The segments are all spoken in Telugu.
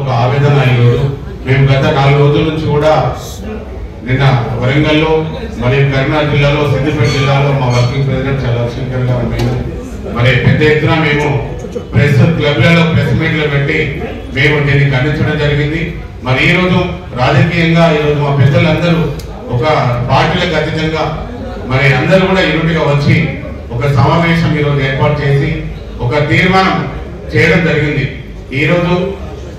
ఒక ఆవేదన ఈరోజు మేము గత 4 రోజుల నుంచి కూడా నిన్న వరంగల్లో మరియు కరీంనగర్ జిల్లాలో సిద్దిపేట జిల్లాలో మా వర్కింగ్ ప్రెసిడెంట్ చంద్రశేఖర్ గారు మరి పెద్ద ఎత్తున మేము ప్రెస్ క్లబ్లలో ప్రెస్ మీట్లు పెట్టి మేము దీన్ని ఖండించడం జరిగింది. మరి ఈరోజు రాజకీయంగా ఈరోజు మా పెద్దలందరూ ఒక పార్టీలకు అతీతంగా మరి అందరూ కూడా యూనిట్గా వచ్చి ఒక సమావేశం ఈరోజు ఏర్పాటు చేసి ఒక తీర్మానం చేయడం జరిగింది. ఈరోజు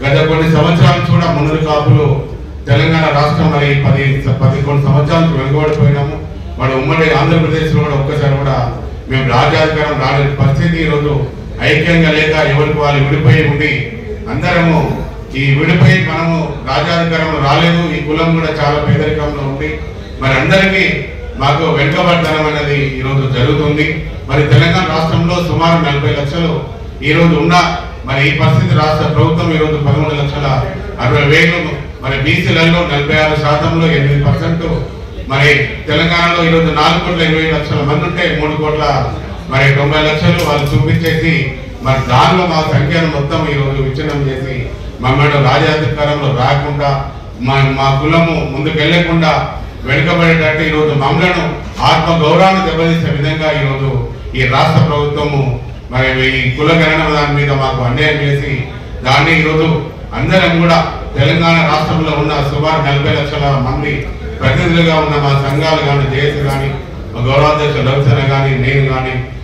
గత కొన్ని సంవత్సరాల నుంచి కూడా మున్నూరు కాపులు తెలంగాణ రాష్ట్రం మరి 11 సంవత్సరాల నుంచి వెనుకబడిపోయినాము. మరి ఉమ్మడి ఆంధ్రప్రదేశ్లో కూడా ఒక్కసారి కూడా మేము రాజ్యాధికారం రాలేని పరిస్థితి. ఈరోజు ఐక్యంగా లేక ఎవరికి వాళ్ళు విడిపోయి ఉండి అందరము ఈ విడిపోయి మనము రాజ్యాధికారంలో రాలేదు. ఈ కులం కూడా చాలా పేదరికంలో ఉంది. మరి అందరికీ మాకు వెనుకబడ్డనం అనేది ఈరోజు జరుగుతుంది. మరి తెలంగాణ రాష్ట్రంలో సుమారు 40 లక్షలు ఈరోజు ఉన్న మరి ఈ పరిస్థితి రాష్ట్ర ప్రభుత్వం ఈరోజు 13,60,000 మరి బీసీలలో 46%లో 8%. మరి తెలంగాణలో ఈరోజు 4,20,00,000 మంది ఉంటే 3,90,00,000 వాళ్ళు చూపించేసి మరి దానిలో మా సంఖ్యను మొత్తం ఈరోజు విచ్ఛిన్నం చేసి మమ్మల్ని రాజ్యాధికారంలో రాకుండా మా కులము ముందుకు వెళ్లకుండా వెనుకబడేటట్టు ఈరోజు మమ్మలను ఆత్మ గౌరవాన్ని దెబ్బతీసే విధంగా ఈరోజు ఈ రాష్ట్ర ప్రభుత్వము మరి ఈ కుల గణన దాని మీద మాకు అన్యాయం చేసి దాన్ని ఈరోజు అందరం కూడా తెలంగాణ రాష్ట్రంలో ఉన్న సుమారు 40 లక్షల మంది ప్రతినిధులుగా ఉన్న మా సంఘాలు కానీ జేఏసీ కానీ మా గౌరవాధ్యక్షులు రవిసేన కానీ నేను కానీ